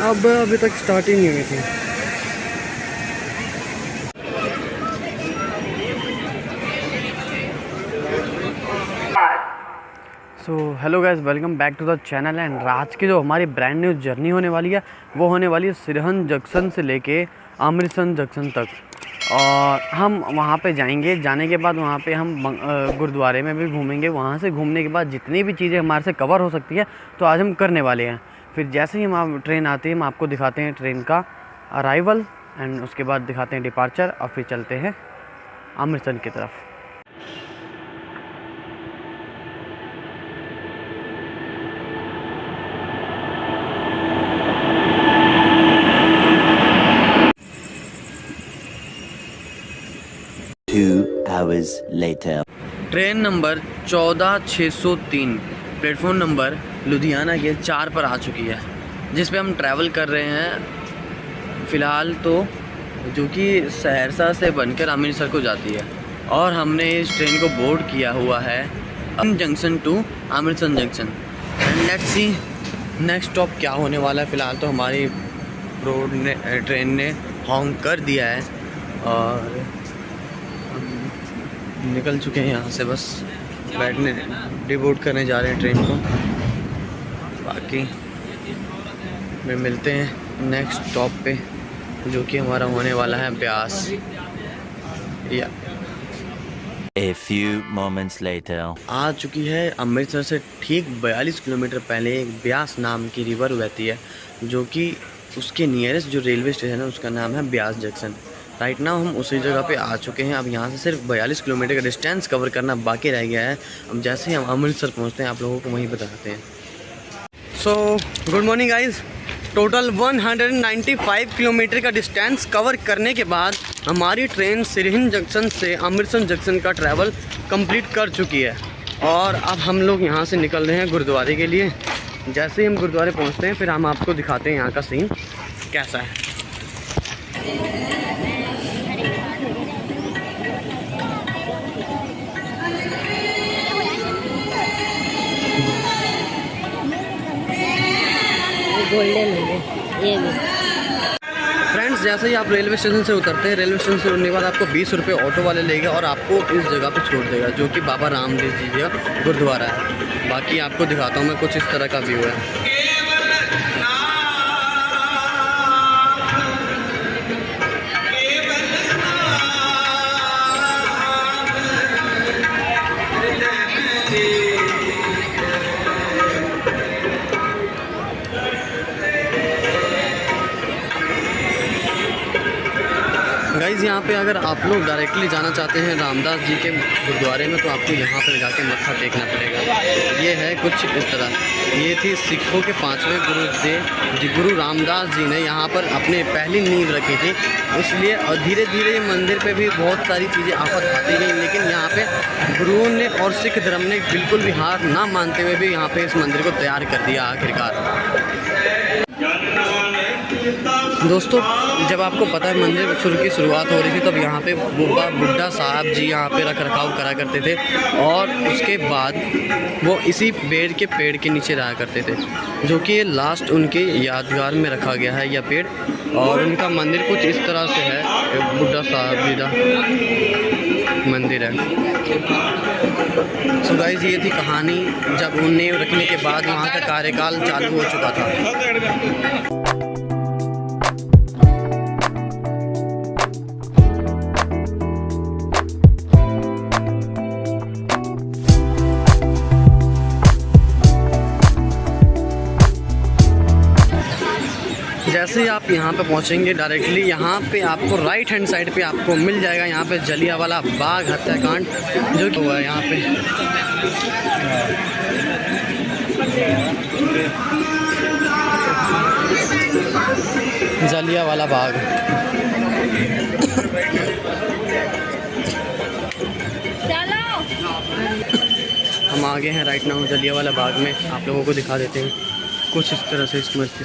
अब अभी तक स्टार्ट ही नहीं हुई थी। So hello guys, welcome back to the channel. And आज की जो हमारी ब्रांड न्यू जर्नी होने वाली है वो होने वाली है सिरहन जंक्शन से लेके अमृतसर जंक्शन तक। और हम वहाँ पे जाएंगे। जाने के बाद वहाँ पे हम गुरुद्वारे में भी घूमेंगे। वहाँ से घूमने के बाद जितनी भी चीज़ें हमारे से कवर हो सकती है तो आज हम करने वाले हैं। फिर जैसे ही हम ट्रेन आती है हम आपको दिखाते हैं ट्रेन का अराइवल, एंड उसके बाद दिखाते हैं डिपार्चर, और फिर चलते हैं अमृतसर की तरफ। Train number 14603 platform number Ludhiana के 4 पर आ चुकी है, जिस पे हम ट्रैवल कर रहे हैं फ़िलहाल तो, जो कि सहरसा से बनकर अमृतसर को जाती है। और हमने इस ट्रेन को बोर्ड किया हुआ है junction to Amritsar junction. And let's see next stop क्या होने वाला है। फ़िलहाल तो हमारी ट्रेन ने हॉर्न कर दिया है और निकल चुके हैं यहाँ से, बस बैठने डिबोर्ड करने जा रहे हैं ट्रेन को। बाकी में मिलते हैं नेक्स्ट स्टॉप पे, जो कि हमारा होने वाला है ब्यास। या A few moments later. आ चुकी है अमृतसर से ठीक 42 किलोमीटर पहले एक ब्यास नाम की रिवर बहती है, जो कि उसके नियरेस्ट जो रेलवे स्टेशन है उसका नाम है ब्यास जंक्शन। राइट नाउ हम उसी जगह पे आ चुके हैं। अब यहाँ से सिर्फ 42 किलोमीटर का डिस्टेंस कवर करना बाकी रह गया है। अब जैसे ही हम अमृतसर पहुँचते हैं आप लोगों को वहीं बताते हैं। So good morning guys. Total 195 kilometre का डिस्टेंस कवर करने के बाद हमारी ट्रेन सिरहिन जंक्शन से अमृतसर जंक्शन का ट्रैवल कंप्लीट कर चुकी है। और अब हम लोग यहाँ से निकल रहे हैं गुरुद्वारे के लिए। जैसे ही हम गुरुद्वारे पहुँचते हैं फिर हम आपको दिखाते हैं यहाँ का सीन कैसा है। फ्रेंड्स, जैसे ही आप रेलवे स्टेशन से उतरते हैं, रेलवे स्टेशन से उतरने के बाद आपको 20 रुपये ऑटो वाले लेगा और आपको इस जगह पे छोड़ देगा, जो कि बाबा रामदेव जी का गुरुद्वारा है। बाकी आपको दिखाता हूँ मैं, कुछ इस तरह का व्यू है। गाइज़, यहाँ पे अगर आप लोग डायरेक्टली जाना चाहते हैं रामदास जी के गुरुद्वारे में तो आपको यहाँ पर जाके मत्था टेकना पड़ेगा। ये है कुछ इस तरह। ये थी सिखों के 5वें गुरु रामदास जी ने यहाँ पर अपने पहली नींव रखी थी। इसलिए और धीरे धीरे मंदिर पे भी बहुत सारी चीज़ें आफत आती गई, लेकिन यहाँ पे गुरुओं ने और सिख धर्म ने बिल्कुल भी हार ना मानते हुए भी यहाँ पे इस मंदिर को तैयार कर दिया आखिरकार। दोस्तों, जब आपको पता है मंदिर की शुरुआत हो रही थी तब यहाँ पे बुड्ढा साहब जी यहाँ पे रख रखाव करा करते थे, और उसके बाद वो इसी बेर के पेड़ के नीचे रहा करते थे, जो कि ये लास्ट उनके यादगार में रखा गया है यह पेड़। और उनका मंदिर कुछ इस तरह से है, बुड्ढा साहब जी का मंदिर है। सो गाइस, ये थी कहानी जब उन्हें रखने के बाद वहाँ का कार्यकाल चालू हो चुका था। जैसे ही आप यहाँ पे पहुँचेंगे डायरेक्टली यहाँ पे आपको राइट हैंड साइड पे आपको मिल जाएगा यहाँ पे जलियांवाला बाग हत्याकांड जो कि हुआ है यहाँ पे। जलियांवाला बाग। हम आगे हैं राइट नाउ जलियांवाला बाग में। आप लोगों को दिखा देते हैं कुछ इस तरह से स्मृति।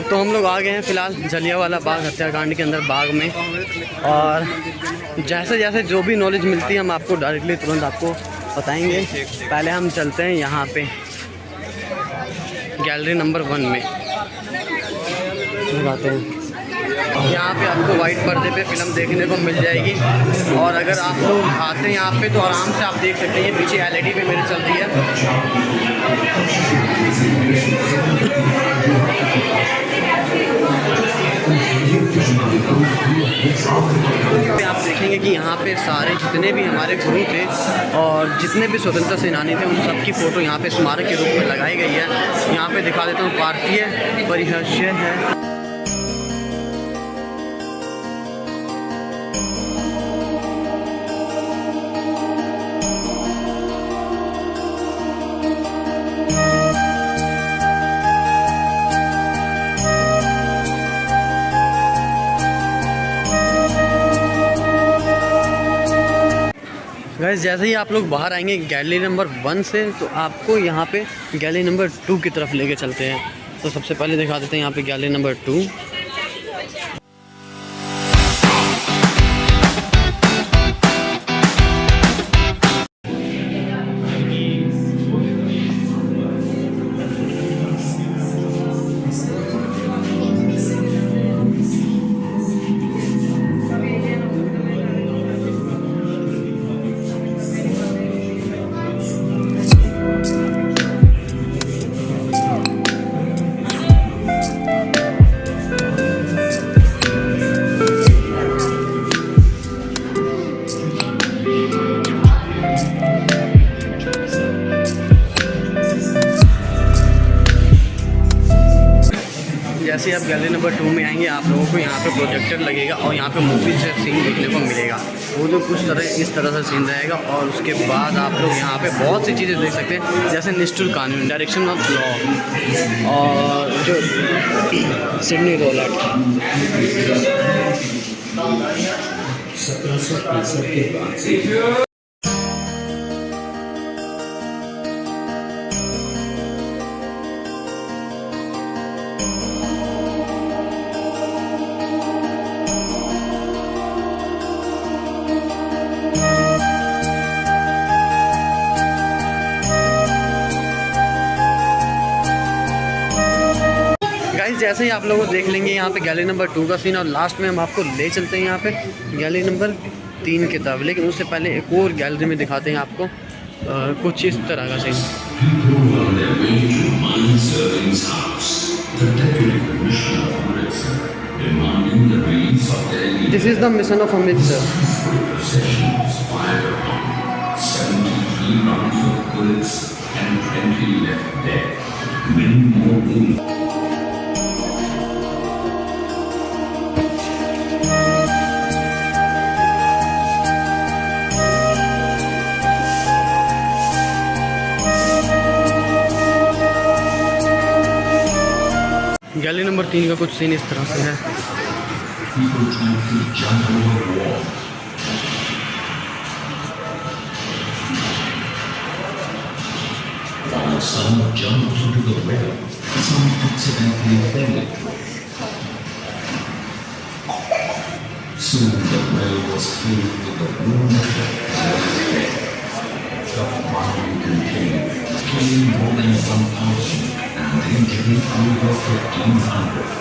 तो हम लोग आ गए हैं फ़िलहाल जलियांवाला बाग हत्याकांड के अंदर बाग में, और जैसे जैसे जो भी नॉलेज मिलती है हम आपको डायरेक्टली तुरंत आपको बताएंगे। पहले हम चलते हैं यहाँ पे गैलरी नंबर 1 में लगाते हैं। यहाँ पे आपको वाइट पर्दे पे फिल्म देखने को मिल जाएगी, और अगर आप लोग आते हैं यहाँ पे तो आराम से आप देख सकते हैं। पीछे LED पे मेरे चल रही है। आप देखेंगे कि यहाँ पे सारे जितने भी हमारे गुरु थे और जितने भी स्वतंत्रता सेनानी थे उन सबकी फ़ोटो यहाँ पे स्मारक के रूप में लगाई गई है। यहाँ पे दिखा देता हूँ, भारतीय परिदृश्य है। गाइस जैसे ही आप लोग बाहर आएंगे गैलरी नंबर 1 से, तो आपको यहाँ पे गैलरी नंबर 2 की तरफ लेके चलते हैं। तो सबसे पहले दिखा देते हैं यहाँ पे गैलरी नंबर 2। जैसे ही आप गैलरी नंबर 2 में आएंगे आप लोगों को यहाँ पे प्रोजेक्टर लगेगा और यहाँ पे मूवी से सीन देखने को मिलेगा। वो जो कुछ इस तरह से सीन रहेगा, और उसके बाद आप लोग यहाँ पे बहुत सी चीज़ें देख सकते हैं, जैसे निष्ठुर कानून, डायरेक्शन ऑफ लॉ, और जो सिडनी रोलट। 1765 के बाद से जैसे ही आप लोगों को देख लेंगे यहाँ पे गैलरी नंबर 2 का सीन, और लास्ट में हम आपको ले चलते हैं यहाँ पे गैलरी नंबर 3 की तरफ। लेकिन उससे पहले एक और गैलरी में दिखाते हैं आपको कुछ इस तरह का scene. This is the mission of Amritsar. Gallery number 3 का कुछ सीन इस तरह से है। Some jumped into the well, some accidentally fell in. Soon the well was filled with the warm dead. The fire contained, killing more than 1,000 and injuring over 1,500.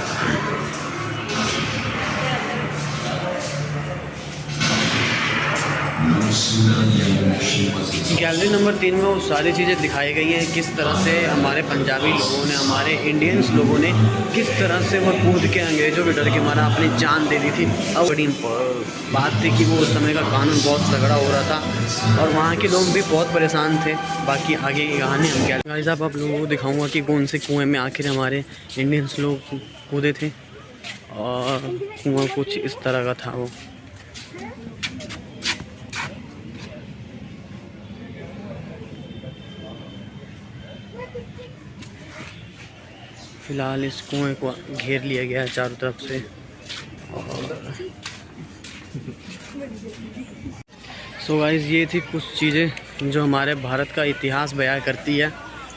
Gallery number 3 में वो सारी चीज़ें दिखाई गई हैं, किस तरह से हमारे पंजाबी लोगों ने, हमारे इंडियंस लोगों ने किस तरह से वो कूद के अंग्रेज़ों के डर के मारा अपनी जान दे दी थी। अब बड़ी बात थी कि वो उस समय का कानून बहुत तगड़ा हो रहा था और वहाँ के लोग भी बहुत परेशान थे। बाकी आगे की कहानी हम क्या गाइस आप लोगों को दिखाऊँगा कि कौन से कुएँ में आखिर हमारे इंडियंस लोग कूदे थे, और कुआँ कुछ इस तरह का था। वो फ़िलहाल इस कुएँ को घेर लिया गया है चारों तरफ से। और सो गाइस ये थी कुछ चीज़ें जो हमारे भारत का इतिहास बयां करती है।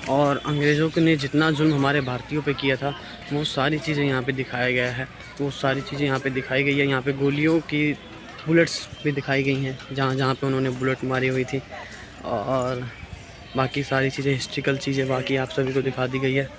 और अंग्रेज़ों ने जितना जुल्म हमारे भारतीयों पे किया था वो सारी चीज़ें यहाँ पे दिखाया गया है। वो सारी चीज़ें यहाँ पे दिखाई गई है। यहाँ पे गोलियों की बुलेट्स भी दिखाई गई हैं, जहाँ जहाँ पे उन्होंने बुलेट मारी हुई थी। और बाकी सारी चीज़ें हिस्ट्रिकल चीज़ें बाकी आप सभी को दिखा दी गई है।